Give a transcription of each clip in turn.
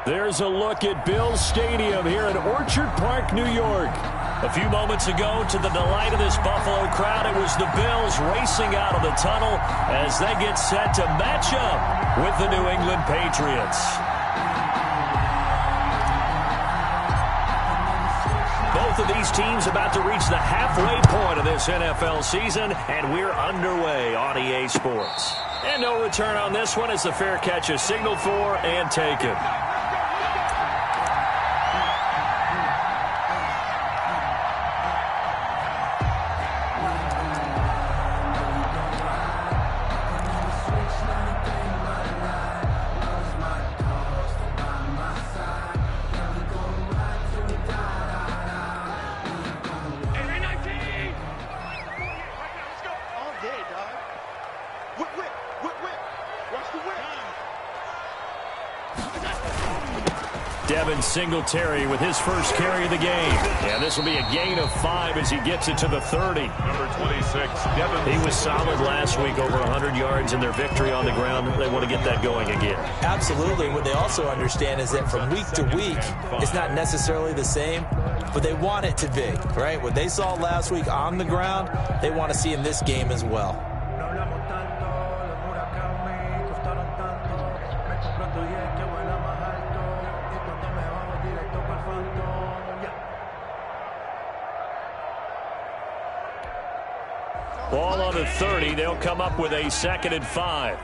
There's a look at Bills Stadium here in Orchard Park, New York. A few moments ago, to the delight of this Buffalo crowd, it was the Bills racing out of the tunnel as they get set to match up with the New England Patriots. Both of these teams about to reach the halfway point of this NFL season, and we're underway on EA Sports. And no return on this one as the fair catch is signaled for and taken. Singletary with his first carry of the game. And this will be a gain of 5 as he gets it to the 30. Number 26, He was solid last week, over 100 yards in their victory on the ground. They want to get that going again. Absolutely. What they also understand is that from week to week, it's not necessarily the same, but they want it to be, right? What they saw last week on the ground, they want to see in this game as well. Ball on the 30. They'll come up with a 2nd and 5.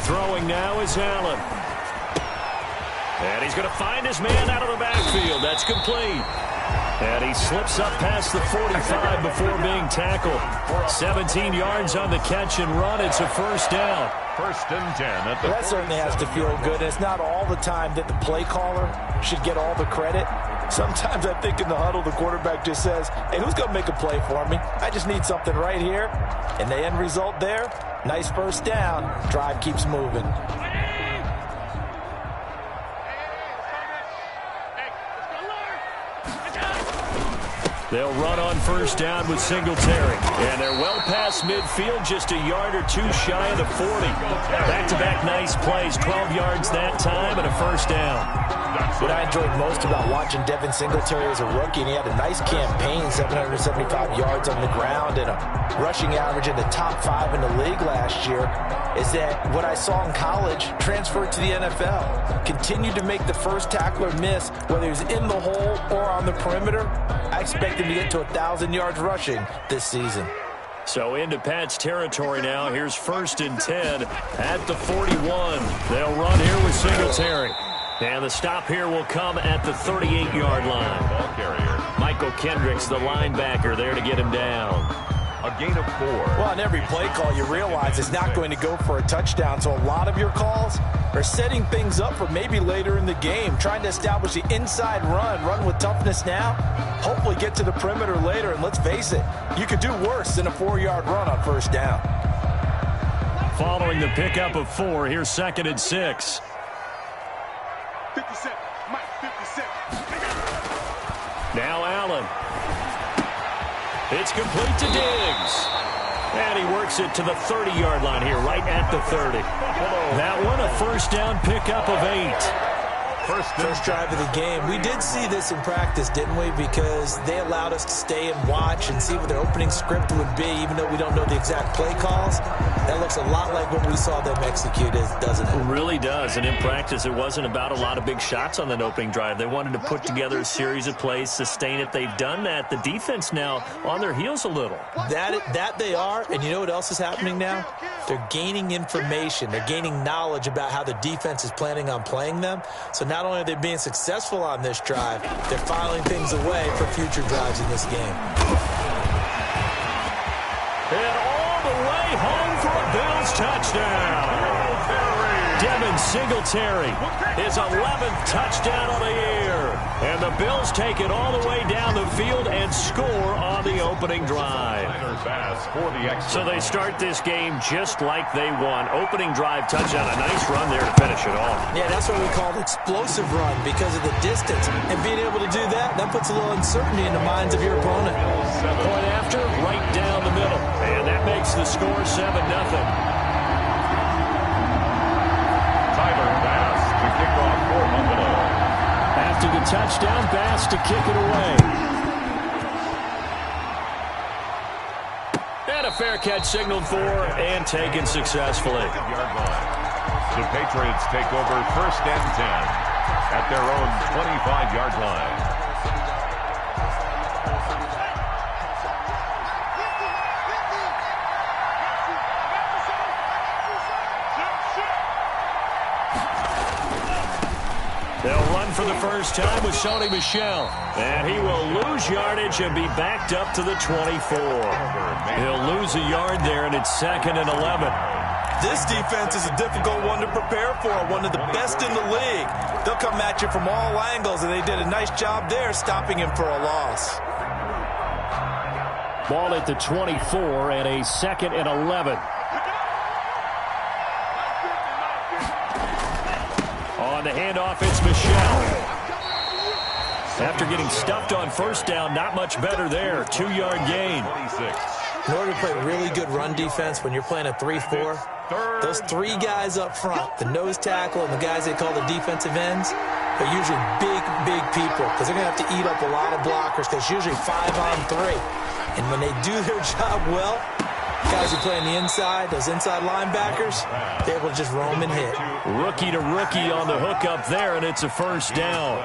Throwing now is Allen. And he's going to find his man out of the backfield. That's complete. And he slips up past the 45 before being tackled. 17 yards on the catch and run. It's a first down. 1st and 10 at the That certainly has to feel good. It's not all the time that the play caller should get all the credit. Sometimes I think in the huddle, the quarterback just says, hey, who's going to make a play for me? I just need something right here. And the end result there, nice first down. Drive keeps moving. They'll run on first down with Singletary. And they're well past midfield, just a yard or two shy of the 40. Back-to-back nice plays, 12 yards that time and a first down. What I enjoyed most about watching Devin Singletary as a rookie, and he had a nice campaign, 775 yards on the ground and a rushing average in the top 5 in the league last year, is that what I saw in college transferred to the NFL. Continued to make the first tackler miss, whether he's in the hole or on the perimeter. I expect him to get to 1,000 yards rushing this season. So into Pat's territory now. Here's 1st and 10 at the 41. They'll run here with Singletary. And the stop here will come at the 38-yard line. ball carrier. Michael Kendricks, the linebacker, there to get him down. A gain of 4. Well, on every play call, you realize it's not going to go for a touchdown. So a lot of your calls are setting things up for maybe later in the game, trying to establish the inside run with toughness now, hopefully get to the perimeter later. And let's face it, you could do worse than a 4-yard run on first down. Following the pickup of 4, here's 2nd and 6. 57, Mike, 57. Now Allen. It's complete to Diggs. And he works it to the 30-yard line here, right at the 30. That one, a first down pickup of 8. First drive of the game. We did see this in practice, didn't we? Because they allowed us to stay and watch and see what their opening script would be, even though we don't know the exact play calls. That looks a lot like what we saw them execute, doesn't it? It really does. And in practice, it wasn't about a lot of big shots on that opening drive. They wanted to put together a series of plays, sustain it. They've done that. The defense now on their heels a little. That they are. And you know what else is happening now? They're gaining information. They're gaining knowledge about how the defense is planning on playing them. So not only are they being successful on this drive, they're filing things away for future drives in this game. And all the way home for a Bills touchdown. Devin Singletary, his 11th touchdown of the year. And the Bills take it all the way down the field and score on the opening drive. So they start this game just like they won. Opening drive touchdown, a nice run there to finish it off. Yeah, that's what we call an explosive run because of the distance. And being able to do that puts a little uncertainty in the minds of your opponent. Point after, right down the middle. And that makes the score 7-0. After the touchdown, Bass to kick it away. And a fair catch signaled for and taken successfully. The Patriots take over 1st and 10 at their own 25-yard line. They'll run for the first time with Sony Michel. And he will lose yardage and be backed up to the 24. He'll lose a yard there, and it's 2nd and 11. This defense is a difficult one to prepare for, one of the best in the league. They'll come at you from all angles, and they did a nice job there stopping him for a loss. Ball at the 24 and a 2nd and 11. On the handoff, it's Michel. After getting stuffed on first down, not much better there. 2-yard gain. In order to play really good run defense when you're playing a 3-4, those 3 guys up front, the nose tackle and the guys they call the defensive ends, are usually big people because they're going to have to eat up a lot of blockers because it's usually 5-on-3. And when they do their job well, guys who play on the inside, those inside linebackers, they're able to just roam and hit. Rookie to rookie on the hook up there, and it's a first down.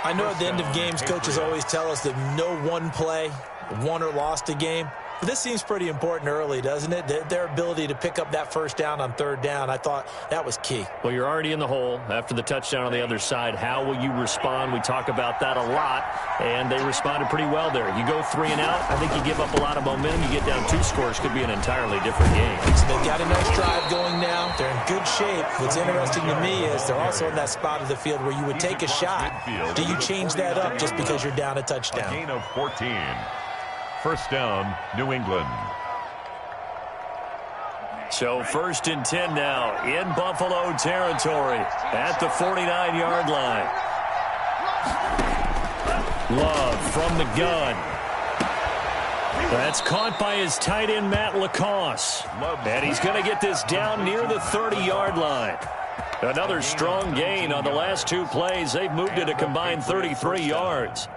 I know at the end of games, coaches always tell us that no one play won or lost a game. But this seems pretty important early, doesn't it? Their ability to pick up that first down on 3rd down, I thought that was key. Well, you're already in the hole after the touchdown on the other side. How will you respond? We talk about that a lot, and they responded pretty well there. You go 3 and out, I think you give up a lot of momentum. You get down 2 scores, could be an entirely different game. So they've got a nice drive going now. They're in good shape. What's interesting to me is they're also in that spot of the field where you would take a shot. Do you change that up just because you're down a touchdown? A gain of 14. First down, New England. So 1st and 10 now in Buffalo territory at the 49-yard line. Love from the gun. That's caught by his tight end, Matt Lacoste. And he's going to get this down near the 30-yard line. Another strong gain on the last 2 plays. They've moved it a combined 33 yards.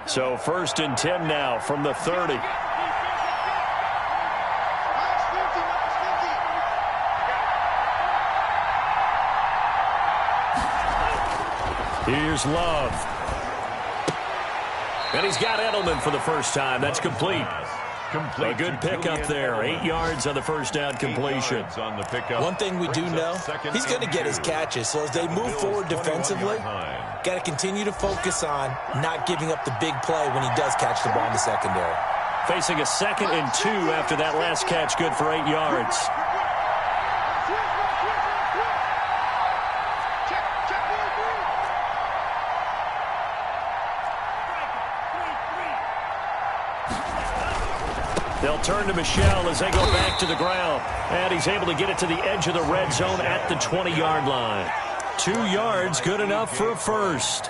So 1st and 10 now from the 30. Here's Love. And he's got Edelman for the first time. That's complete. A good pickup there. 8 yards on the first down completion. One thing we do know, he's going to get his catches. So as they move forward defensively, got to continue to focus on not giving up the big play when he does catch the ball in the secondary. Facing a 2nd and 2 after that last catch, good for 8 yards. They'll turn to Michel as they go back to the ground. And he's able to get it to the edge of the red zone at the 20-yard line. 2 yards, good enough for a first.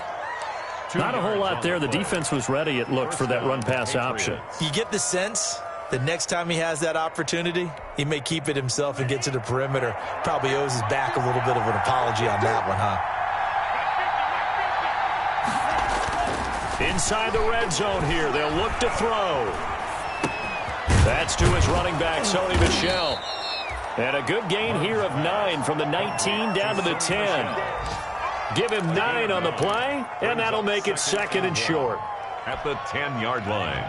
Not a whole lot there. The defense was ready, it looked, for that run-pass option. You get the sense that next time he has that opportunity, he may keep it himself and get to the perimeter. Probably owes his back a little bit of an apology on that one, huh? Inside the red zone here, they'll look to throw. That's to his running back, Sony Michel. And a good gain here of 9 from the 19 down to the 10. Give him 9 on the play, and that'll make it 2nd and short. At the 10-yard line.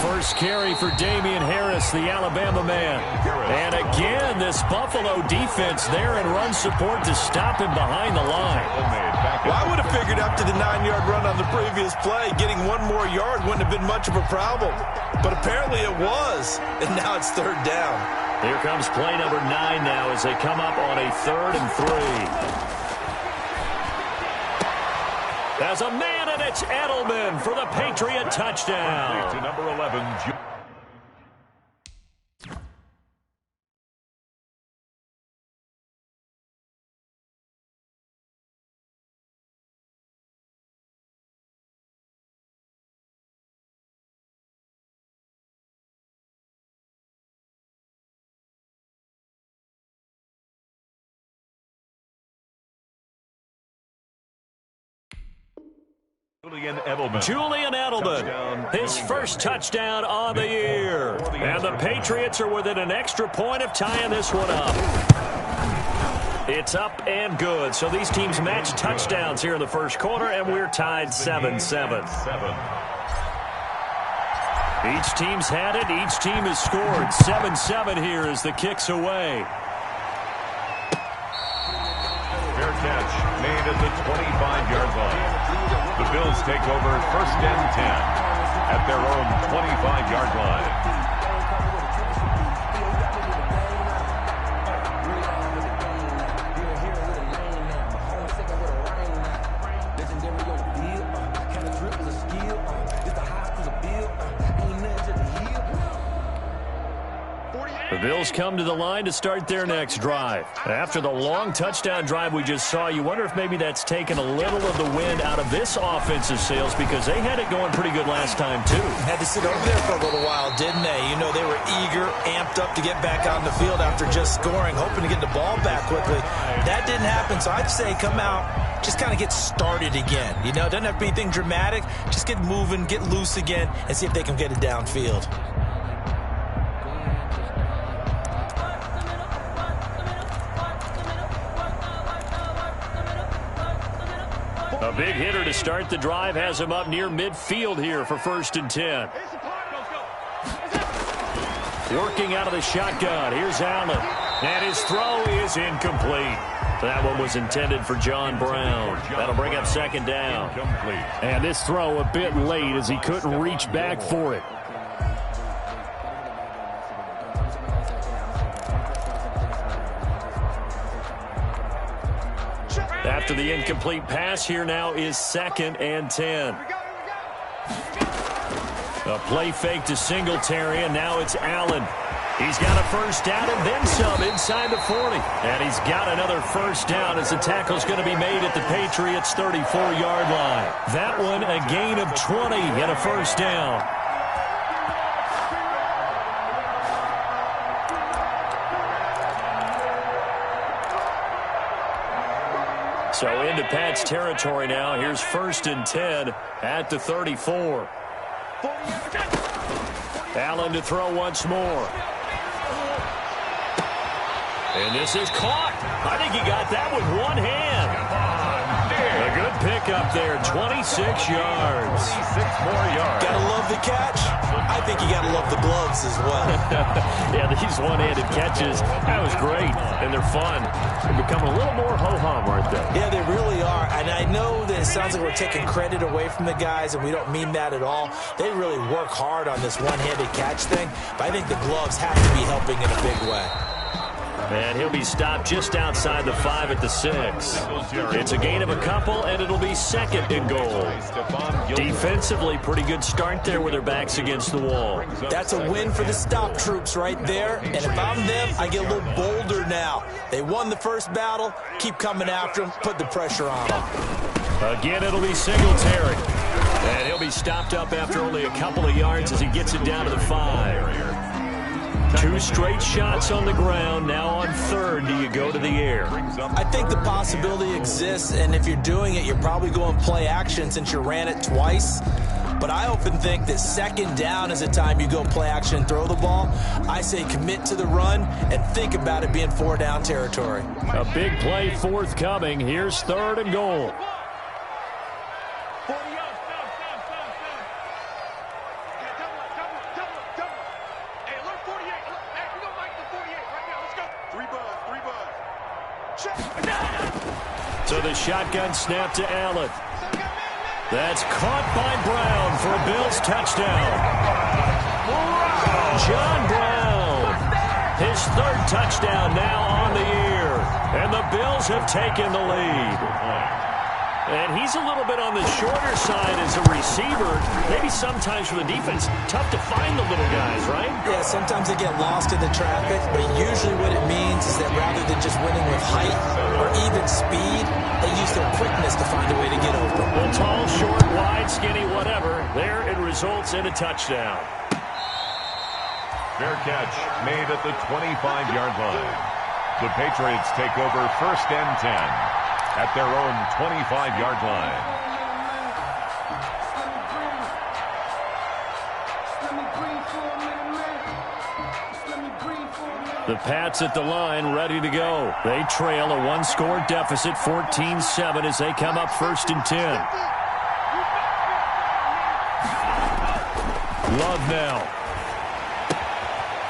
First carry for Damian Harris, the Alabama man. And again, this Buffalo defense there in run support to stop him behind the line. Well, I would have figured up to the 9-yard run on the previous play. Getting 1 more yard wouldn't have been much of a problem. But apparently it was. And now it's 3rd down. Here comes play number 9 now as they come up on a 3rd and 3. There's a man, and it's Edelman for the Patriot touchdown. To number 11, Julian Edelman, his first touchdown on the year. And the Patriots are within an extra point of tying this one up. It's up and good. So these teams match touchdowns here in the first quarter, and we're tied 7-7. Each team's had it. Each team has scored. 7-7 here as the kick's away. Fair catch made at the 25-yard line. The Bills take over first and 10 at their own 25-yard line. The Bills come to the line to start their next drive. After the long touchdown drive we just saw, you wonder if maybe that's taken a little of the wind out of this offensive sails because they had it going pretty good last time, too. Had to sit over there for a little while, didn't they? You know, they were eager, amped up to get back on the field after just scoring, hoping to get the ball back quickly. That didn't happen, so I'd say come out, just kind of get started again. You know, doesn't have to be anything dramatic. Just get moving, get loose again, and see if they can get it downfield. A big hitter to start the drive has him up near midfield here for first and 10. Working out of the shotgun. Here's Allen. And his throw is incomplete. That one was intended for John Brown. That'll bring up second down. And this throw a bit late as he couldn't reach back for it. After the incomplete pass, here now is second and 10. A play fake to Singletary, and now it's Allen. He's got a first down and then some inside the 40. And he's got another first down as the tackle's going to be made at the Patriots' 34-yard line. That one a gain of 20 and a first down. So into Pat's territory now. Here's first and 10 at the 34. Allen to throw once more. And this is caught. I think he got that with one hand. A good pickup there, 26 yards. 26 more yards. Gotta love the catch. I think you gotta love the gloves as well. Yeah, these one-handed catches, that was great, and they're fun. They're becoming a little more ho-hum, aren't they? Yeah, they really are. And I know that it sounds like we're taking credit away from the guys, and we don't mean that at all. They really work hard on this one-handed catch thing, but I think the gloves have to be helping in a big way. And he'll be stopped just outside the 5 at the 6. It's a gain of a couple, and it'll be second and goal. Defensively, pretty good start there with their backs against the wall. That's a win for the stop troops right there. And if I'm them, I get a little bolder now. They won the first battle. Keep coming after them. Put the pressure on them. Again, it'll be Singletary. And he'll be stopped up after only a couple of yards as he gets it down to the 5. 2 straight shots on the ground. Now on third, do you go to the air? I think the possibility exists, and if you're doing it, you're probably going play action since you ran it twice. But I often think that second down is the time you go play action and throw the ball. I say commit to the run and think about it being 4-down territory. A big play forthcoming. Here's third and goal. So the shotgun snap to Allen. That's caught by Brown for a Bills touchdown. John Brown, his third touchdown now on the year. And the Bills have taken the lead. And he's a little bit on the shorter side as a receiver. Maybe sometimes for the defense, tough to find the little guys, right? Yeah, sometimes they get lost in the traffic, but usually what it means is that rather than just winning with height or even speed, they use their quickness to find a way to get open. Well, tall, short, wide, skinny, whatever. There it results in a touchdown. Fair catch made at the 25-yard line. The Patriots take over first and 10 at their own 25-yard line. The Pats at the line, ready to go. They trail a one-score deficit, 14-7, as they come up 1st and 10. Love now.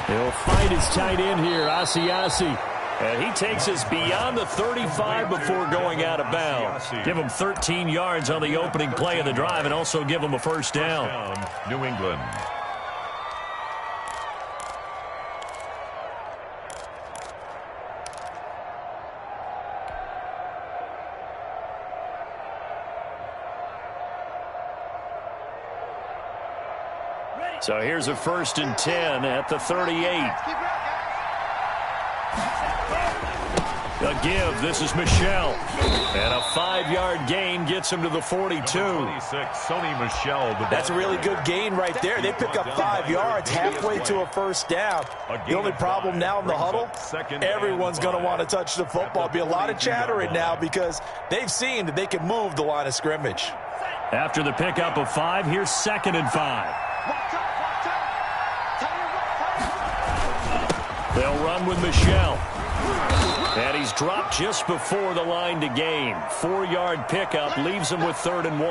He'll find his tight end here, Asiasi. And he takes us beyond the 35 before going out of bounds. Give him 13 yards on the opening play of the drive and also give him a first down. New England. So here's a 1st and 10 at the 38. A give. This is Michel. And a 5-yard gain gets him to the 42. 26, Sony Michel. That's a really good gain right there. They pick up 5 yards halfway to a first down. The only problem now in the huddle, everyone's going to want to touch the football. There'll be a lot of chattering now because they've seen that they can move the line of scrimmage. After the pickup of 5, here's 2nd and 5. They'll run with Michel. And he's dropped just before the line to gain. 4-yard pickup leaves him with 3rd and 1.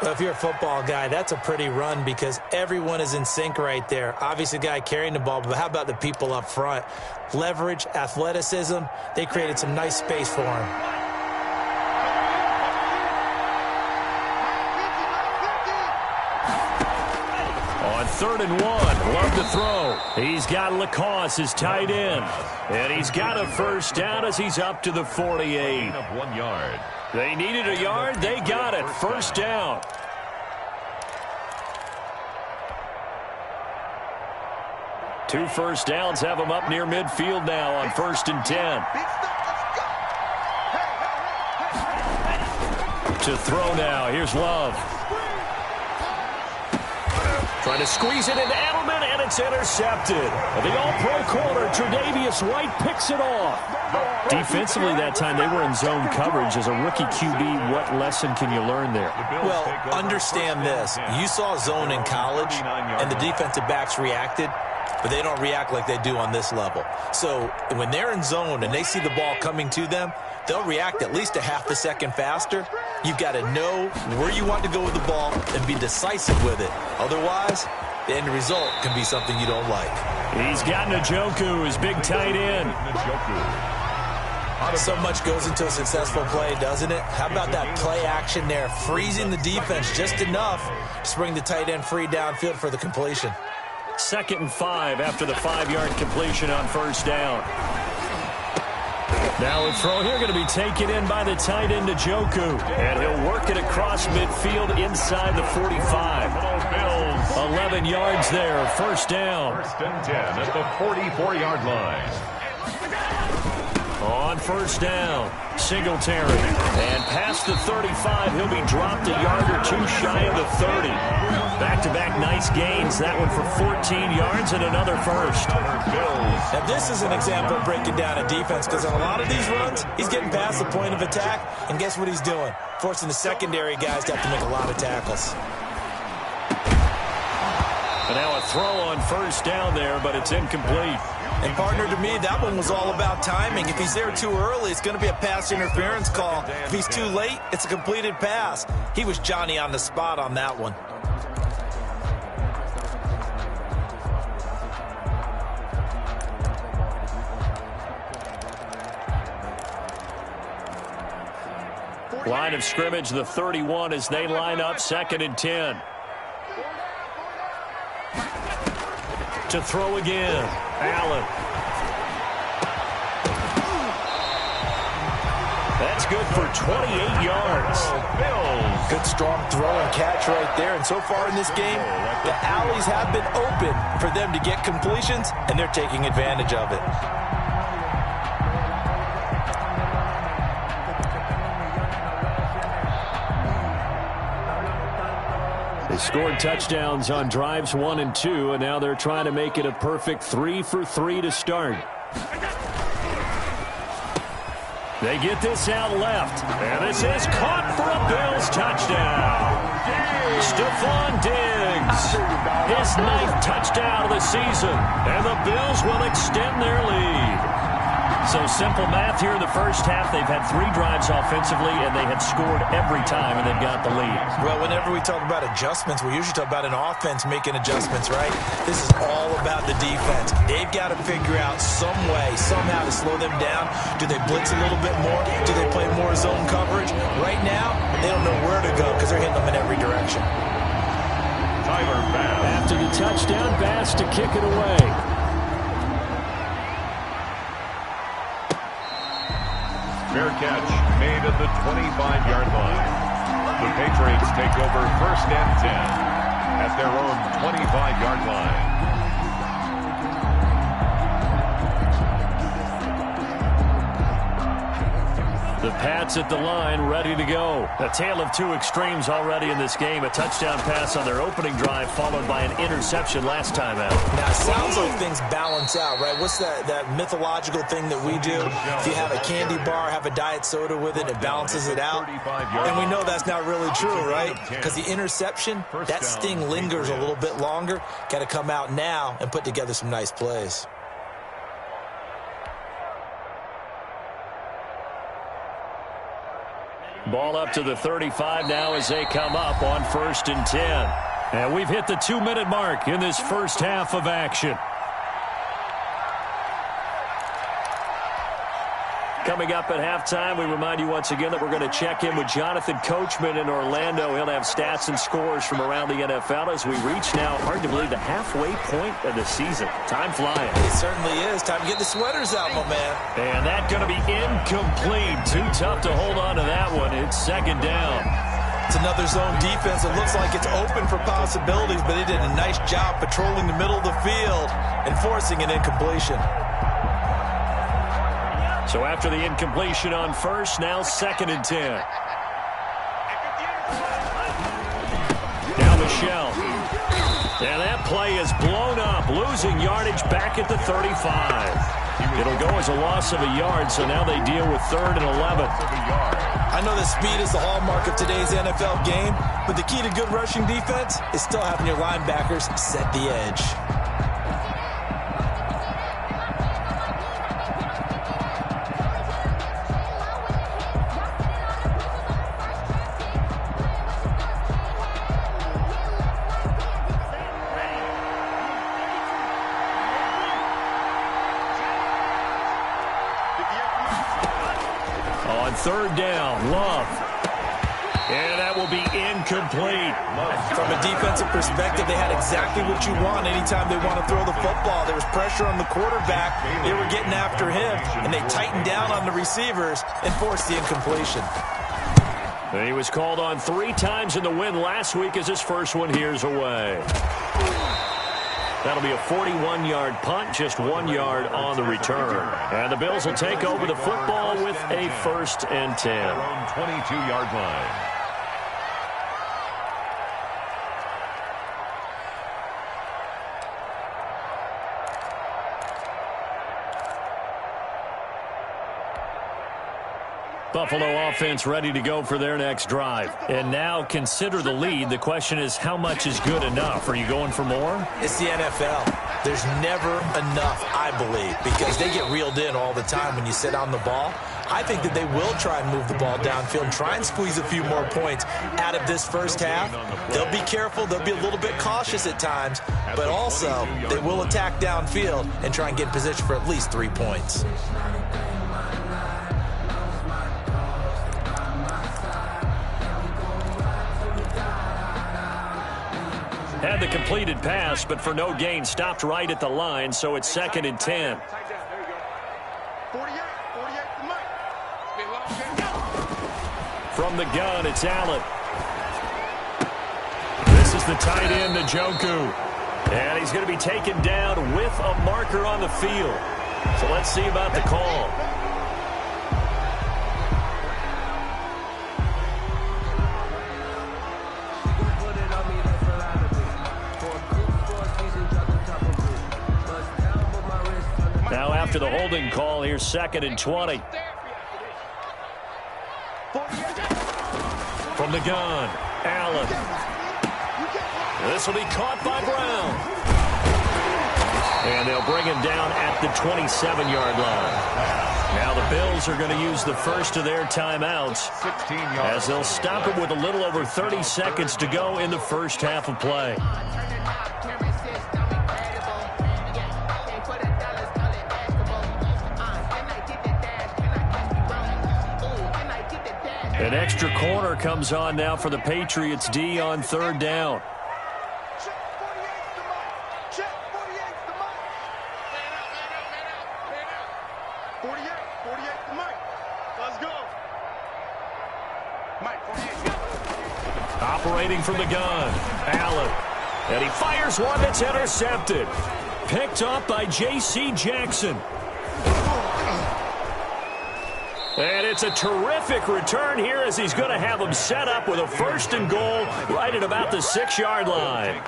Well, if you're a football guy, that's a pretty run because everyone is in sync right there. Obviously, the guy carrying the ball, but how about the people up front? Leverage, athleticism, they created some nice space for him. On 3rd and 1, love to throw. He's got Lacoste, his tight end. And he's got a first down as he's up to the 48. 1 yard. They needed a yard. They got it. First down. Two first downs have him up near midfield now on 1st and 10. To throw now. Here's Love. Trying to squeeze it into Edelman, and it's intercepted. The all-pro corner, Tre'Davious White, picks it off. Defensively that time, they were in zone coverage. As a rookie QB, what lesson can you learn there? Well, understand this. You saw zone in college, and the defensive backs reacted, but they don't react like they do on this level. So when they're in zone and they see the ball coming to them, they'll react at least a half a second faster. You've got to know where you want to go with the ball and be decisive with it. Otherwise, the end result can be something you don't like. He's got Njoku, his big tight end. So much goes into a successful play, doesn't it? How about that play action there, freezing the defense just enough to bring the tight end free downfield for the completion. 2nd and 5 after the 5-yard completion on first down. Now a throw here going to be taken in by the tight end Njoku. And he'll work it across midfield inside the 45. 11 yards there, first down. 1st and 10 at the 44-yard line. On first down, Singletary. And past the 35, he'll be dropped a yard or two shy of the 30. Back-to-back nice gains. That one for 14 yards and another first. Now, this is an example of breaking down a defense because on a lot of these runs, he's getting past the point of attack, and guess what he's doing? Forcing the secondary guys to have to make a lot of tackles. And now a throw on first down there, but it's incomplete. And partner, to me, that one was all about timing. If he's there too early, it's going to be a pass interference call. If he's too late, it's a completed pass. He was Johnny on the spot on that one. Line of scrimmage, the 31 as they line up, 2nd and 10. To throw again, Allen. That's good for 28 yards. Good strong throw and catch right there. And so far in this game, the alleys have been open for them to get completions, and they're taking advantage of it. They scored touchdowns on drives 1 and 2, and now they're trying to make it a perfect 3 for 3 to start. They get this out left, and this is caught for a Bills touchdown. Stephon Diggs Diggs. His 9th touchdown of the season. And the Bills will extend their lead. So simple math here in the first half. They've had 3 drives offensively, and they have scored every time, and they've got the lead. Well, whenever we talk about adjustments, we usually talk about an offense making adjustments, right? This is all about the defense. They've got to figure out some way, somehow to slow them down. Do they blitz a little bit more? Do they play more zone coverage? Right now, they don't know where to go because they're hitting them in every direction. Tyler Bass. After the touchdown, Bass to kick it away. Fair catch made at the 25-yard line. The Patriots take over 1st and 10 at their own 25-yard line. The Pats at the line, ready to go. A tale of 2 extremes already in this game. A touchdown pass on their opening drive, followed by an interception last time out. Now, it sounds like things balance out, right? What's that mythological thing that we do? If you have a candy bar, have a diet soda with it, it balances it out. And we know that's not really true, right? Because the interception, that sting lingers a little bit longer. Got to come out now and put together some nice plays. Ball up to the 35 now as they come up on 1st and 10. And we've hit the 2-minute mark in this first half of action. Coming up at halftime, we remind you once again that we're going to check in with Jonathan Coachman in Orlando. He'll have stats and scores from around the NFL as we reach now, hard to believe, the halfway point of the season. Time flying. It certainly is. Time to get the sweaters out, my man. And that's going to be incomplete. Too tough to hold on to that one. It's 2nd down. It's another zone defense. It looks like it's open for possibilities, but they did a nice job patrolling the middle of the field and forcing an incompletion. So after the incompletion on 1st, now 2nd and 10. Now Michelle. And that play is blown up, losing yardage back at the 35. It'll go as a loss of a yard, so now they deal with 3rd and 11. I know that speed is the hallmark of today's NFL game, but the key to good rushing defense is still having your linebackers set the edge. On 3rd down, Love. And that will be incomplete. From a defensive perspective, they had exactly what you want anytime they want to throw the football. There was pressure on the quarterback. They were getting after him, and they tightened down on the receivers and forced the incompletion. And he was called on 3 times in the win last week as his first one here's away. That'll be a 41-yard punt, just 1 yard on the return. And the Bills will take over the football with a 1st and 10. 22-yard line. Buffalo offense ready to go for their next drive. And now consider the lead. The question is, how much is good enough? Are you going for more? It's the NFL. There's never enough, I believe, because they get reeled in all the time when you sit on the ball. I think that they will try and move the ball downfield and try and squeeze a few more points out of this first half. They'll be careful. They'll be a little bit cautious at times, but also they will attack downfield and try and get in position for at least 3 points. Had the completed pass, but for no gain, stopped right at the line, so it's 2nd and 10. From the gun, it's Allen. This is the tight end, Njoku. And he's going to be taken down with a marker on the field. So let's see about the call. Now after the holding call, here's 2nd and 20. From the gun, Allen. This will be caught by Brown. And they'll bring him down at the 27-yard line. Now the Bills are going to use the first of their timeouts as they'll stop it with a little over 30 seconds to go in the first half of play. An extra corner comes on now for the Patriots D on third down. Operating from the gun, Allen. And he fires one that's intercepted. Picked off by J.C. Jackson. And it's a terrific return here as he's going to have him set up with a first and goal right at about the 6-yard line.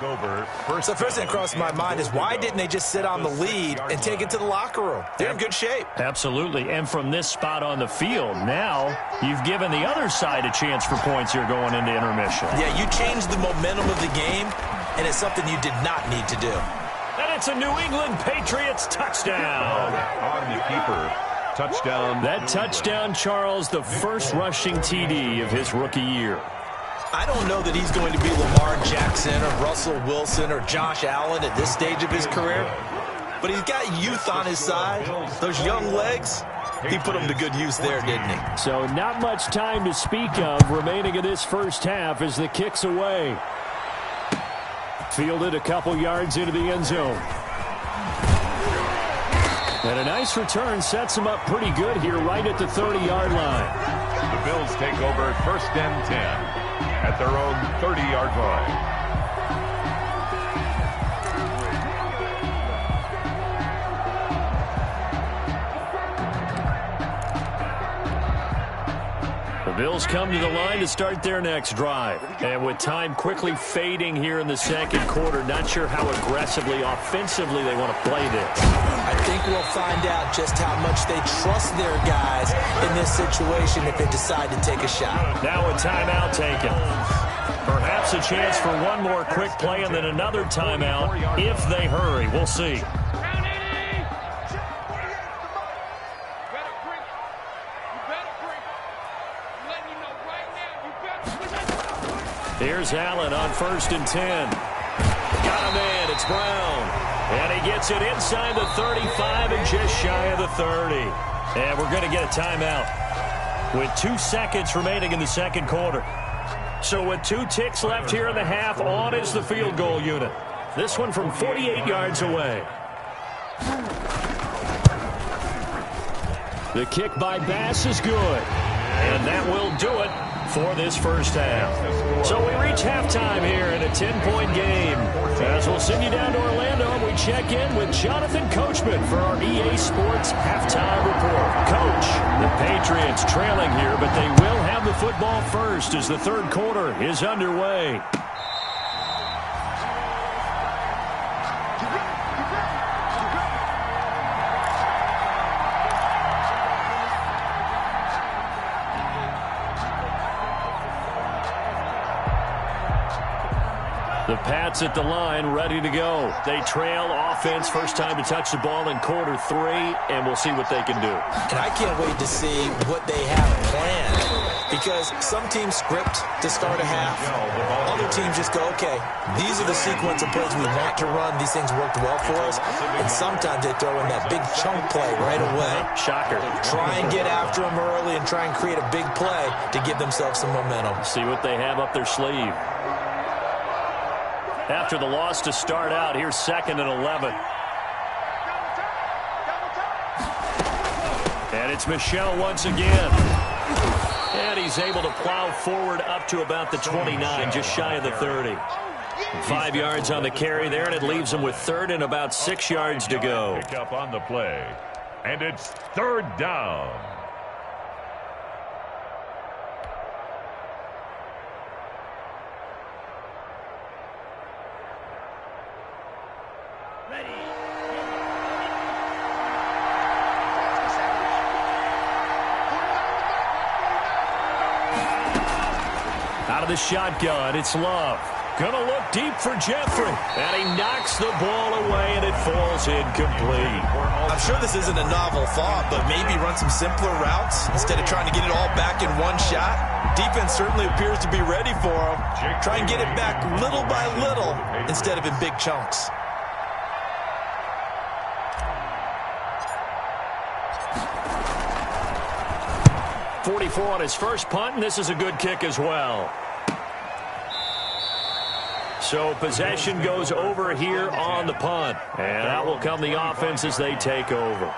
So first thing that crossed my mind is why didn't they just sit on the lead and take it to the locker room? They're in good shape. Absolutely. And from this spot on the field, now you've given the other side a chance for points here going into intermission. Yeah, you changed the momentum of the game, and it's something you did not need to do. And it's a New England Patriots touchdown. On the keeper. Touchdown. That touchdown, Charles, the first rushing TD of his rookie year. I don't know that he's going to be Lamar Jackson or Russell Wilson or Josh Allen at this stage of his career, but he's got youth on his side. Those young legs, he put them to good use there, didn't he? So not much time to speak of remaining in this first half as the kick's away. Fielded a couple yards into the end zone. And a nice return sets him up pretty good here right at the 30-yard line. The Bills take over first and 10 at their own 30-yard line. The Bills come to the line to start their next drive. And with time quickly fading here in the second quarter, not sure how aggressively, offensively they want to play this. I think we'll find out just how much they trust their guys in this situation if they decide to take a shot. Now a timeout taken. Perhaps a chance for one more quick play and then another timeout if they hurry. We'll see. Here's Allen on first and 10. Got a man. It's Brown. And he gets it inside the 35 and just shy of the 30. And we're going to get a timeout with 2 seconds remaining in the second quarter. So with 2 ticks left here in the half, on is the field goal unit. This one from 48 yards away. The kick by Bass is good. And that will do it for this first half. So we reach halftime here in a 10-point game. As we'll send you down to Orlando, and we check in with Jonathan Coachman for our EA Sports Halftime Report. Coach, the Patriots trailing here, but they will have the football first as the third quarter is underway. The Pats at the line, ready to go. They trail offense, first time to touch the ball in quarter 3, and we'll see what they can do. And I can't wait to see what they have planned, because some teams script to start a half. Other teams just go, okay, these are the sequence of plays we want to run. These things worked well for us. And sometimes they throw in that big chunk play right away. Shocker. Try and get after them early and try and create a big play to give themselves some momentum. See what they have up their sleeve. After the loss to start out, here's 2nd and 11. And it's Michel once again. And he's able to plow forward up to about the 29, just shy of the 30. 5 yards on the carry there, and it leaves him with 3rd and about 6 yards to go. Pick up on the play. And it's 3rd down. Out of the shotgun, it's Love. Gonna look deep for Jeffrey. And he knocks the ball away, and it falls incomplete. I'm sure this isn't a novel thought, but maybe run some simpler routes instead of trying to get it all back in one shot. Defense certainly appears to be ready for him. Try and get it back little by little instead of in big chunks. .44 on his first punt, and this is a good kick as well. So possession goes over here on the punt. And out will come the offense as they take over.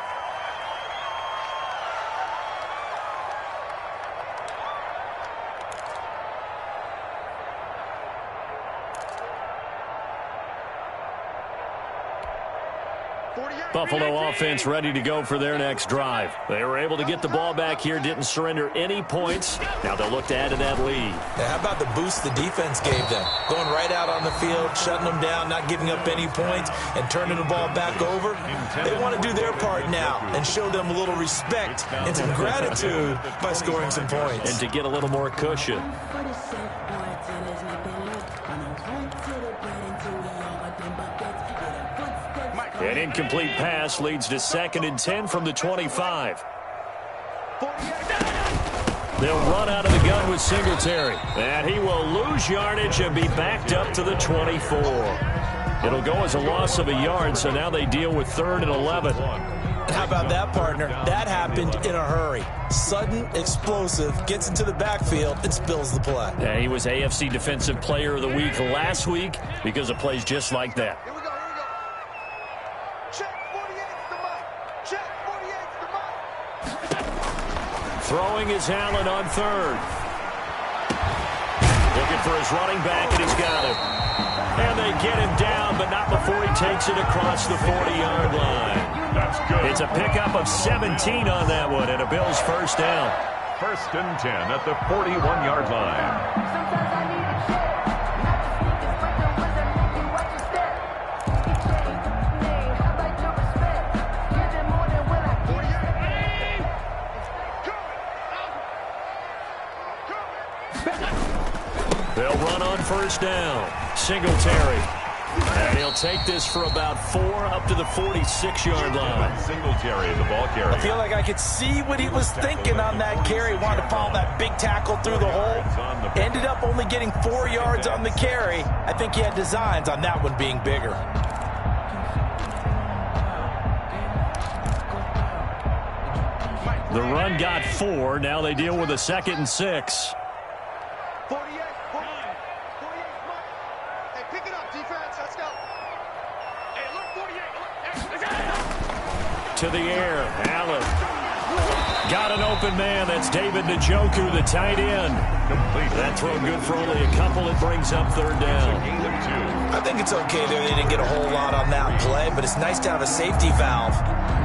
Buffalo offense ready to go for their next drive. They were able to get the ball back here, didn't surrender any points. Now they'll look to add to that lead. How about the boost the defense gave them? Going right out on the field, shutting them down, not giving up any points, and turning the ball back over. They want to do their part now and show them a little respect and some gratitude by scoring some points. And to get a little more cushion. An incomplete pass leads to 2nd and 10 from the 25. They'll run out of the gun with Singletary. And he will lose yardage and be backed up to the 24. It'll go as a loss of a yard, so now they deal with 3rd and 11. How about that, partner? That happened in a hurry. Sudden, explosive, gets into the backfield and spills the play. Yeah, he was AFC Defensive Player of the Week last week because of plays just like that. Throwing is Allen on 3rd. Looking for his running back, and he's got him. And they get him down, but not before he takes it across the 40-yard line. That's good. It's a pickup of 17 on that one, and a Bills first down. 1st and 10 at the 41-yard line. They'll run on 1st down. Singletary. And he'll take this for about 4 up to the 46-yard line. Singletary, the ball carrier. I feel like I could see what he was thinking on that carry. Wanted to follow that big tackle through the hole. Ended up only getting 4 yards on the carry. I think he had designs on that one being bigger. The run got 4. Now they deal with a 2nd and 6. To the air, Allen. Got an open man. That's David Njoku, the tight end. That throw good for only a couple. It brings up 3rd down. I think it's okay there. They didn't get a whole lot on that play, but it's nice to have a safety valve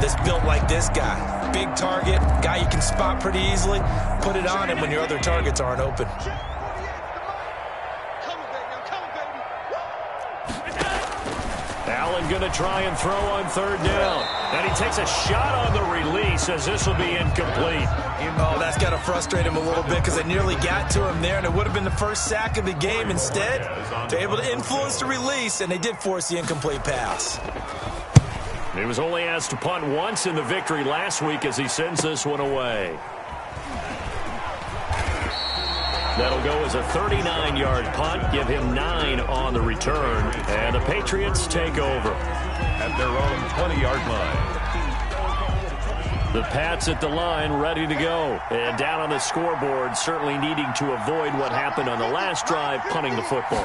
that's built like this guy. Big target, guy you can spot pretty easily. Put it on him when your other targets aren't open. Allen going to try and throw on 3rd down. And he takes a shot on the release as this will be incomplete. Oh, that's got to frustrate him a little bit because they nearly got to him there, and it would have been the first sack of the game. Instead, they're able to influence the release, and they did force the incomplete pass. He was only asked to punt once in the victory last week as he sends this one away. That'll go as a 39-yard punt, give him 9 on the return, and the Patriots take over. At their own 20-yard line. The Pats at the line, ready to go. And down on the scoreboard, certainly needing to avoid what happened on the last drive, punting the football.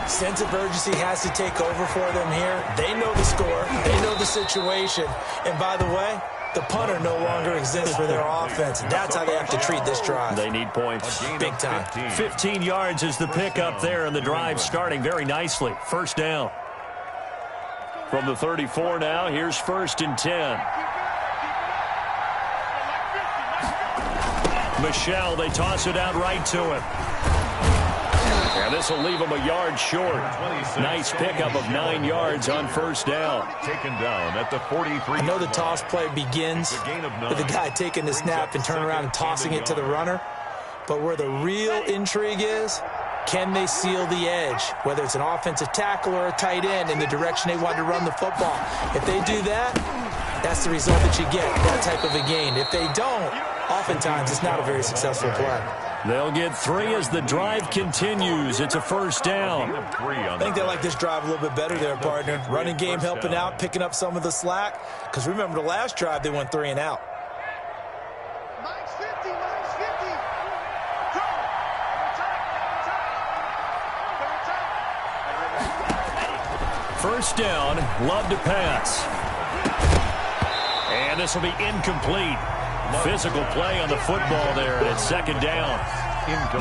Sense of urgency has to take over for them here. They know the score. They know the situation. And by the way, the punter no longer exists for their offense. That's how they have to treat this drive. They need points. Big time. 15 yards is the pickup there, and the drive starting very nicely. 1st down. From the 34 now, here's 1st and 10. Michelle, they toss it out right to him. And this will leave him a yard short. Nice pickup of 9 yards on 1st down. Taken down at the 43. I know the toss play begins with the guy taking the snap and turning around and tossing it to the runner. But where the real intrigue is can they seal the edge, whether it's an offensive tackle or a tight end, in the direction they want to run the football. If they do that, that's the result that you get, that type of a gain. If they don't, oftentimes it's not a very successful play. They'll get 3 as the drive continues. It's a first down. I think they like this drive a little bit better there, partner. Running game helping out, picking up some of the slack. Because remember, the last drive, they went 3 and out. First down, Love to pass. And this will be incomplete. Physical play on the football there, and it's second down.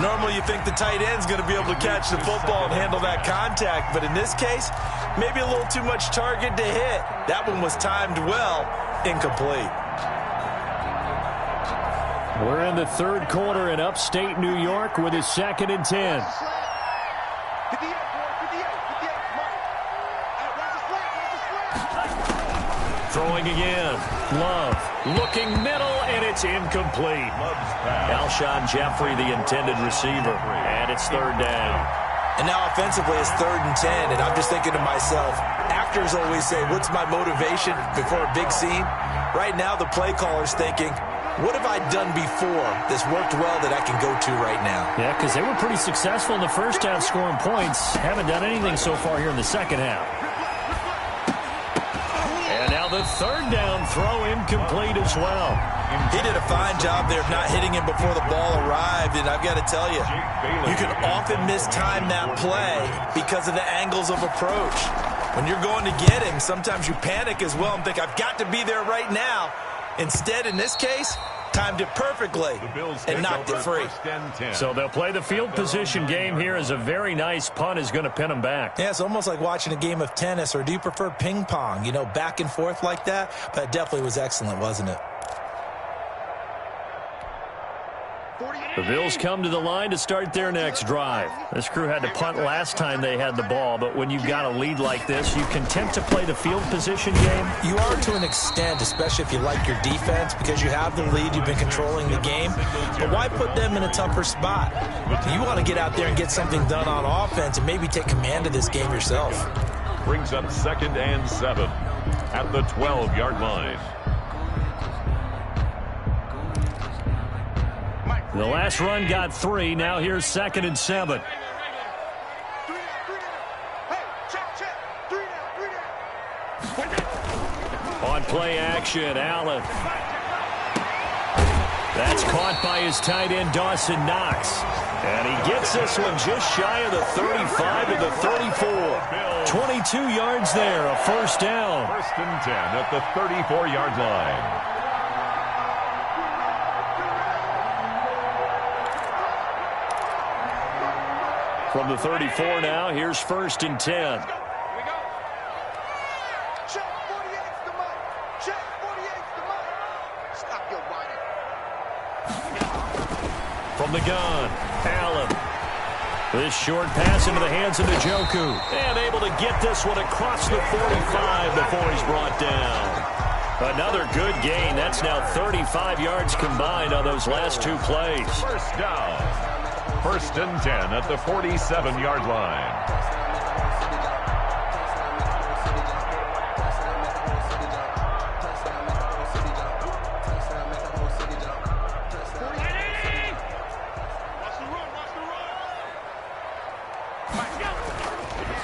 Normally you think the tight end's going to be able to catch the football and handle that contact, but in this case, maybe a little too much target to hit. That one was timed well, incomplete. We're in the third quarter in upstate New York with a 2nd and 10. Throwing again. Love looking middle, and it's incomplete. Alshon Jeffrey, the intended receiver, and it's third down. And now offensively, it's 3rd and 10, and I'm just thinking to myself, actors always say, what's my motivation before a big scene? Right now, the play caller's thinking, what have I done before that's worked well that I can go to right now? Yeah, because they were pretty successful in the first half scoring points. Haven't done anything so far here in the second half. And now the third down throw incomplete as well. He did a fine job there of not hitting him before the ball arrived, and I've got to tell you, you can often mistime that play because of the angles of approach. When you're going to get him, sometimes you panic as well and think, I've got to be there right now. Instead, in this case, timed it perfectly and knocked it free. So they'll play the field position game here as a very nice punt is going to pin them back. Yeah, it's almost like watching a game of tennis, or do you prefer ping pong? You know, back and forth like that? But it definitely was excellent, wasn't it? The Bills come to the line to start their next drive. This crew had to punt last time they had the ball, but when you've got a lead like this, you content to play the field position game? You are to an extent, especially if you like your defense, because you have the lead, you've been controlling the game. But why put them in a tougher spot? You want to get out there and get something done on offense and maybe take command of this game yourself. Brings up 2nd and 7 at the 12-yard line. The last run got 3. Now here's 2nd and 7. On play action, Allen. That's caught by his tight end, Dawson Knox. And he gets this one just shy of the 35 to the 34. 22 yards there, a first down. 1st and 10 at the 34-yard line. From the 34 now, here's 1st and 10. Here we go. Check 48's the money. Check 48's the money. Stop your whining. From the gun, Allen. This short pass into the hands of Njoku. And able to get this one across the 45 before he's brought down. Another good gain. That's now 35 yards combined on those last 2 plays. First down. 1st and 10 at the 47-yard line.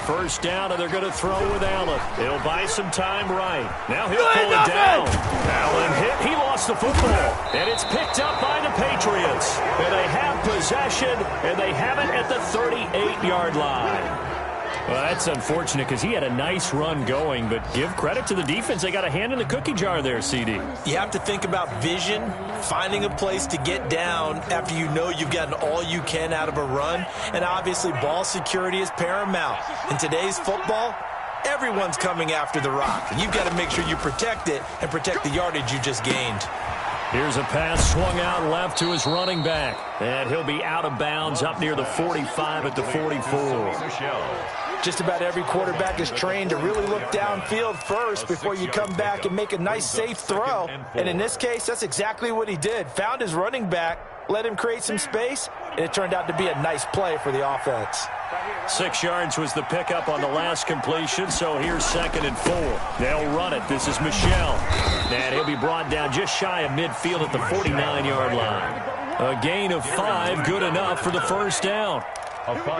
First down, and they're going to throw with Allen. He'll buy some time right. Now he'll pull it down. Allen hit. He lost the football. And it's picked up by the Patriots. And they have possession, and they have it at the 38-yard line. Well, that's unfortunate because he had a nice run going, but give credit to the defense. They got a hand in the cookie jar there, CD. You have to think about vision, finding a place to get down after you know you've gotten all you can out of a run, and obviously ball security is paramount. In today's football, everyone's coming after the rock, and you've got to make sure you protect it and protect the yardage you just gained. Here's a pass swung out left to his running back, and he'll be out of bounds up near the 45 at the 44. Just about every quarterback is trained to really look downfield first before you come back and make a nice, safe throw. And in this case, that's exactly what he did. Found his running back, let him create some space, and it turned out to be a nice play for the offense. 6 yards was the pickup on the last completion, so here's 2nd and 4. They'll run it. This is Michel. And he'll be brought down just shy of midfield at the 49-yard line. A gain of 5, good enough for the first down.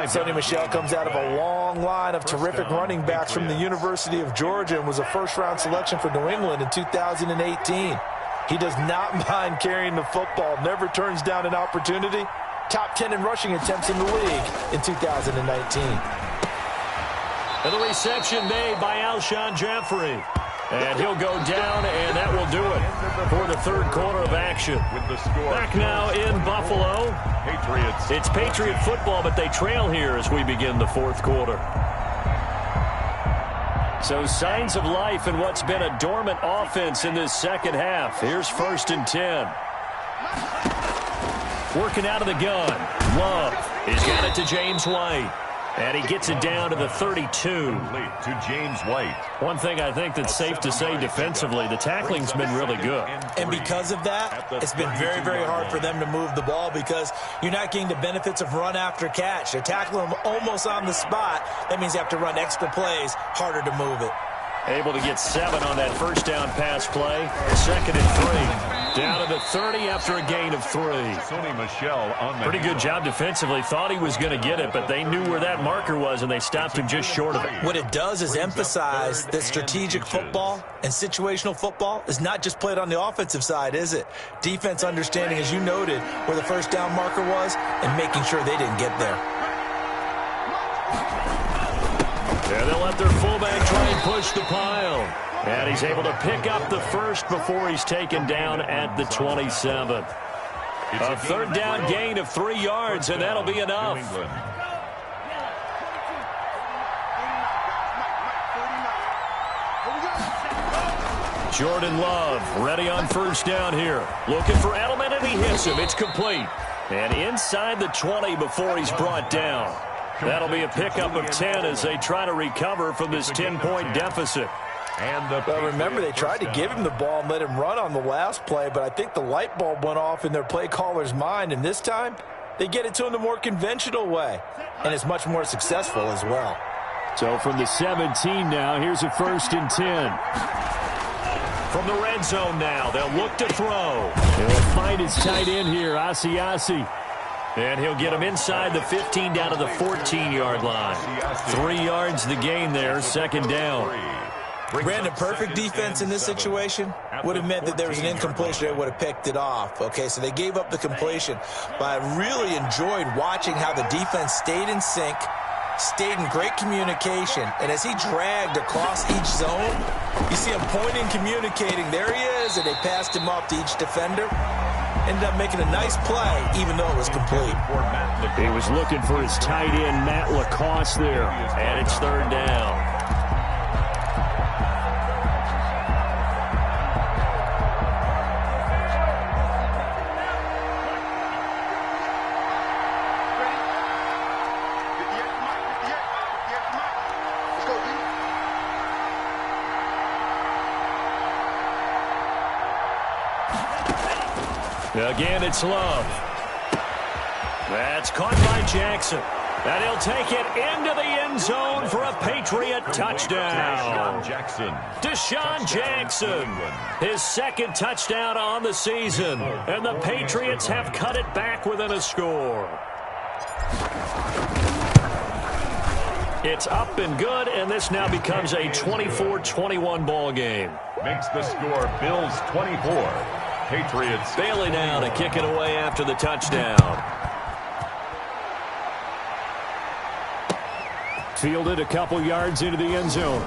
Sonny Michel comes out of a long line of terrific running backs from the University of Georgia and was a first-round selection for New England in 2018. He does not mind carrying the football, never turns down an opportunity. Top 10 in rushing attempts in the league in 2019. And the reception made by Alshon Jeffrey. And he'll go down, and that will do it for the third quarter of action. Back now in Buffalo. Patriots. It's Patriot football, but they trail here as we begin the fourth quarter. So signs of life in what's been a dormant offense in this second half. Here's 1st and 10. Working out of the gun. Love. He's got it to James White. And he gets it down to the 32. To James White. One thing I think that's safe to say defensively, the tackling's been really good. And because of that, it's been very, very hard for them to move the ball because you're not getting the benefits of run after catch. They're tackling them almost on the spot. That means you have to run extra plays, harder to move it. Able to get 7 on that first down pass play. 2nd and 3. Down to the 30 after a gain of 3. Sonny Michel on the Pretty good job defensively. Thought he was going to get it, but they knew where that marker was, and they stopped him just short of it. What it does is emphasize that strategic football and situational football is not just played on the offensive side, is it? Defense understanding, as you noted, where the first down marker was and making sure they didn't get there. And they'll let their fullback try and push the pile. And he's able to pick up the first before he's taken down at the 27. A third down gain of 3 yards, and that'll be enough. Jordan Love ready on first down here. Looking for Edelman, and he hits him. It's complete. And inside the 20 before he's brought down. That'll be a pickup of 10 as they try to recover from this 10-point deficit. Well, remember, they tried to give him the ball and let him run on the last play, but I think the light bulb went off in their play caller's mind, and this time they get it to him the more conventional way, and it's much more successful as well. So from the 17 now, here's a 1st and 10. From the red zone now, they'll look to throw. He'll find his tight end here, Asiasi. And he'll get him inside the 15 down to the 14-yard line. 3 yards the gain there, 2nd down. Brandon, perfect defense in this situation would have meant that there was an incompletion. They would have picked it off. Okay, so they gave up the completion. But I really enjoyed watching how the defense stayed in sync, stayed in great communication. And as he dragged across each zone, you see him pointing, communicating. There he is, and they passed him off to each defender. Ended up making a nice play, even though it was complete. He was looking for his tight end, Matt Lacoste there. And it's 3rd down. Again, it's Love. That's caught by Jackson. And he'll take it into the end zone for a Patriot touchdown. Deshaun Jackson, his 2nd touchdown on the season. And the Patriots have cut it back within a score. It's up and good, and this now becomes a 24-21 ball game. Makes the score Bills 24. Patriots. Bailey now to kick it away after the touchdown. Fielded a couple yards into the end zone.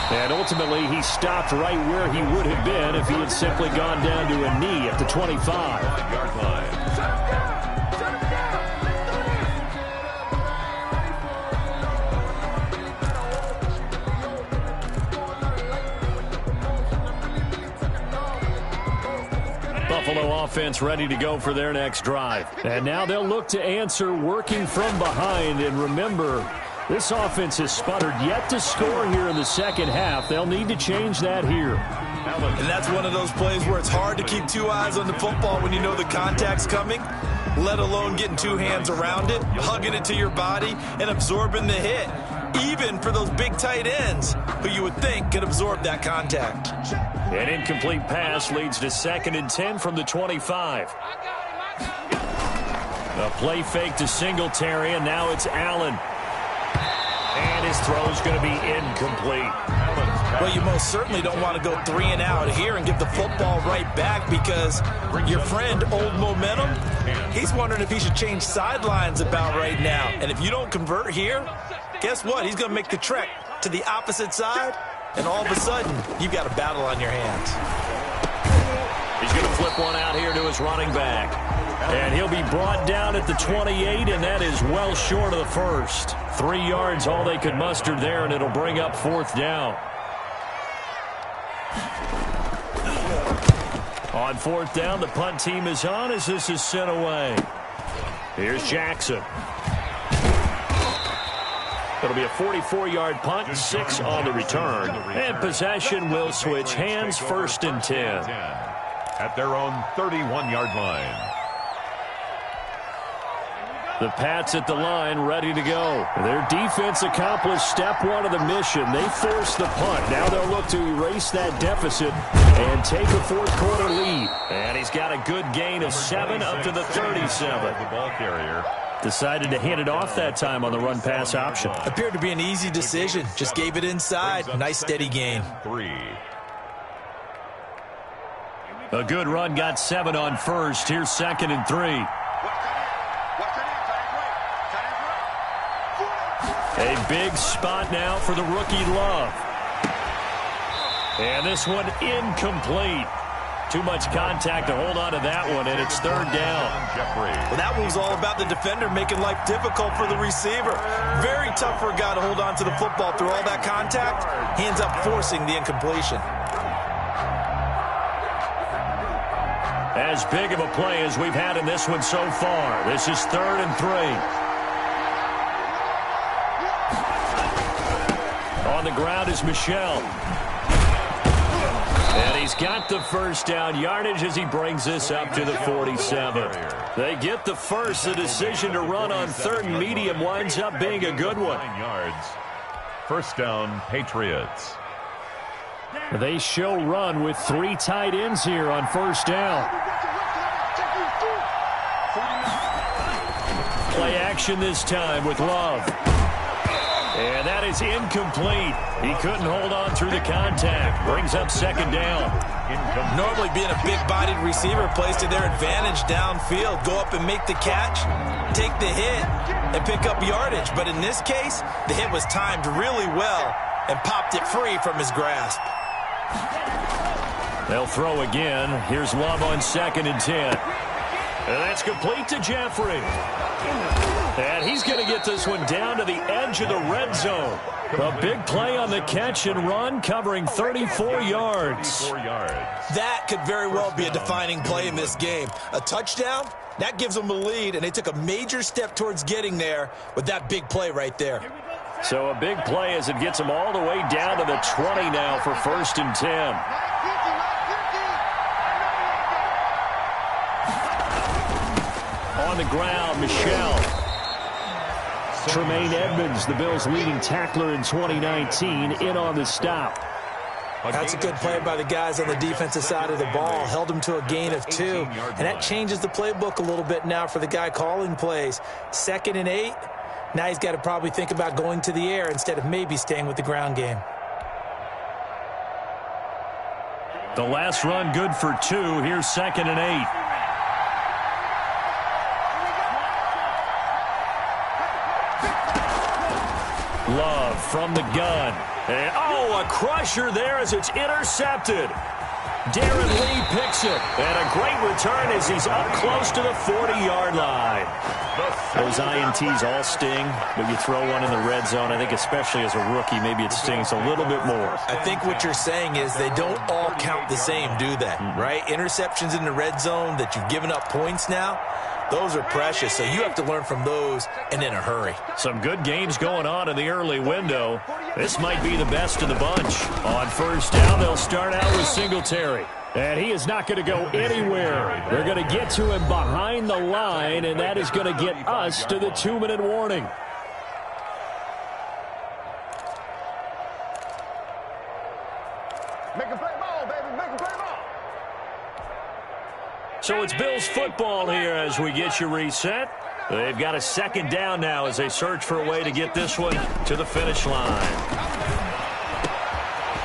And ultimately, he stopped right where he would have been if he had simply gone down to a knee at the 25-yard line. Buffalo offense ready to go for their next drive. And now they'll look to answer working from behind. And remember, This offense has sputtered yet to score here in the second half. They'll need to change that here. And that's one of those plays where it's hard to keep two eyes on the football when you know the contact's coming, let alone getting two hands around it, hugging it to your body, and absorbing the hit, even for those big tight ends who you would think could absorb that contact. An incomplete pass leads to 2nd and 10 from the 25. A play fake to Singletary, and now it's Allen. And his throw's going to be incomplete. Well, you most certainly don't want to go 3 and out here and give the football right back, because your friend, Old Momentum, he's wondering if he should change sidelines about right now. And if you don't convert here, guess what? He's going to make the trek to the opposite side, and all of a sudden, you've got a battle on your hands. He's going to flip one out here to his running back. And he'll be brought down at the 28, and that is well short of the first. 3 yards, all they could muster there, and it'll bring up 4th down. On 4th down, the punt team is on as this is sent away. Here's Jackson. It'll be a 44-yard punt, 6 on the return. And possession will switch hands, 1st and 10. At their own 31-yard line. The Pats at the line, ready to go. Their defense accomplished step 1 of the mission. They forced the punt. Now they'll look to erase that deficit and take a 4th quarter lead. And he's got a good gain of 7 up to the 37. The ball carrier decided to hand it off that time on the run-pass option. Appeared to be an easy decision. Just gave it inside. Nice steady gain. 3. A good run, got 7 on 1st. Here's 2nd and 3. A big spot now for the rookie Love. And this one incomplete. Too much contact to hold on to that one, and it's 3rd down. Well, that one was all about the defender making life difficult for the receiver. Very tough for a guy to hold on to the football through all that contact. He ends up forcing the incompletion. As big of a play as we've had in this one so far. This is 3rd and 3. On the ground is Michel. And he's got the 1st down yardage as he brings this up to the 47. They get the first. The decision to run on 3rd and medium winds up being a good one. 9 yards. 1st down, Patriots. They show run with 3 tight ends here on 1st down. Play action this time with Love. And that is incomplete. He couldn't hold on through the contact. Brings up 2nd down. Normally being a big-bodied receiver plays to their advantage downfield. Go up and make the catch, take the hit, and pick up yardage. But in this case, the hit was timed really well and popped it free from his grasp. They'll throw again. Here's Love on 2nd and 10. And that's complete to Jeffrey. And he's going to get this one down to the edge of the red zone. A big play on the catch and run, covering 34 yards. That could very well be a defining play in this game. A touchdown, that gives them a lead, and they took a major step towards getting there with that big play right there. So a big play as it gets them all the way down to the 20 now for 1st and 10. On the ground, Michel. Tremaine Edmonds, the Bills' leading tackler in 2019, in on the stop. That's a good play by the guys on the defensive side of the ball. Held him to a gain of 2. And that changes the playbook a little bit now for the guy calling plays. 2nd and 8. Now he's got to probably think about going to the air instead of maybe staying with the ground game. The last run good for 2. Here's 2nd and 8. Love from the gun. And, a crusher there as it's intercepted. Darren Lee picks it. And a great return as he's up close to the 40-yard line. Those INTs all sting, but you throw one in the red zone. I think especially as a rookie, maybe it stings a little bit more. I think what you're saying is they don't all count the same, do they? Right? Interceptions in the red zone that you've given up points now. those are precious. So you have to learn from those and in a hurry. Some good games going on in the early window. This might be the best of the bunch. On first down, they'll start out with Singletary. And he is not going to go anywhere. They're going to get to him behind the line, and that is going to get us to the 2-minute warning. Make a play ball, baby. Make a play ball. So it's Bills football here as we get you reset. They've got a second down now as they search for a way to get this one to the finish line.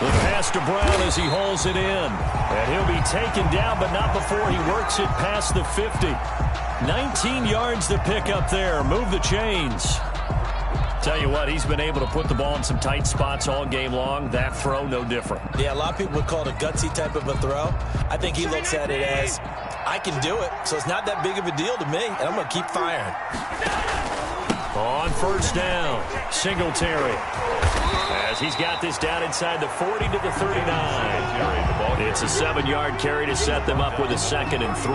The pass to Brown as he holds it in. And he'll be taken down, but not before he works it past the 50. 19 yards to pick up there. Move the chains. Tell you what, he's been able to put the ball in some tight spots all game long. That throw, no different. Yeah, a lot of people would call it a gutsy type of a throw. I think he looks at it as, I can do it, so it's not that big of a deal to me, and I'm going to keep firing. On first down, Singletary. As he's got this down inside the 40 to the 39. It's a 7-yard carry to set them up with a 2nd and 3.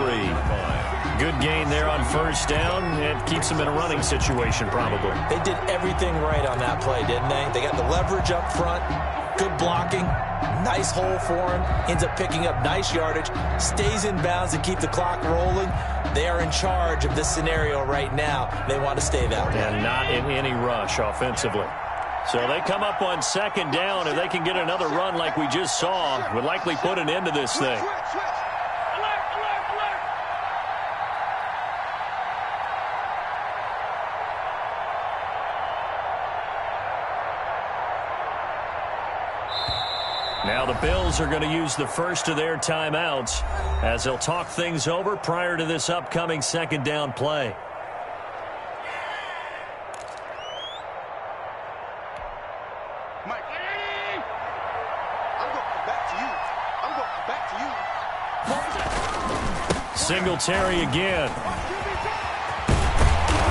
Good gain there on first down. It keeps them in a running situation probably. They did everything right on that play, didn't they? They got the leverage up front, good blocking, nice hole for him, ends up picking up nice yardage, stays in bounds to keep the clock rolling. They are in charge of this scenario right now. They want to stay that way. And not in any rush offensively. So they come up on second down, and they can get another run like we just saw. Would likely put an end to this thing. Now the Bills are going to use the first of their timeouts as they'll talk things over prior to this upcoming second down play. Mike, I'm going back to you. I'm going back to you. Singletary again.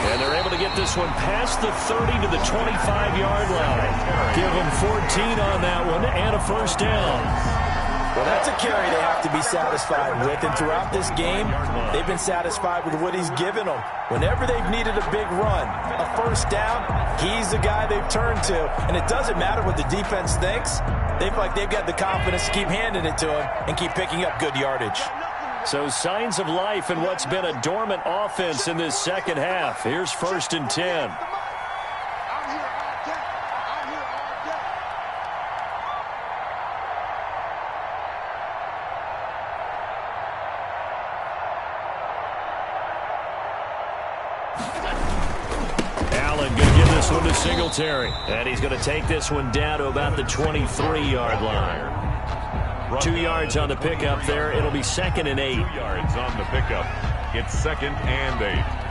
And they're able to get this one past the 30 to the 25-yard line. Give them 14 on that one and a first down. Well, that's a carry they have to be satisfied with. And throughout this game, they've been satisfied with what he's given them. Whenever they've needed a big run, a first down, he's the guy they've turned to. And it doesn't matter what the defense thinks. They feel like they've got the confidence to keep handing it to him and keep picking up good yardage. So signs of life in what's been a dormant offense in this second half. Here's 1st and 10. Allen going to give this one to Singletary. And he's going to take this one down to about the 23-yard line. 2 yards on the pickup there. It'll be 2nd and 8. 2 yards on the pickup. It's 2nd and 8.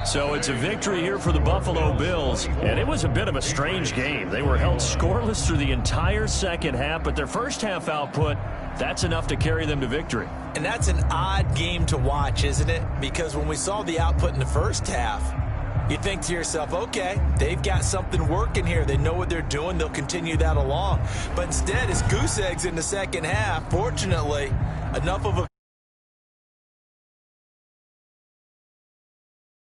So it's a victory here for the Buffalo Bills, and it was a bit of a strange game. They were held scoreless through the entire second half, but their first half output, that's enough to carry them to victory. And that's an odd game to watch, isn't it? Because when we saw the output in the first half, you think to yourself, okay, they've got something working here. They know what they're doing. They'll continue that along. But instead, it's goose eggs in the second half. Fortunately, enough of a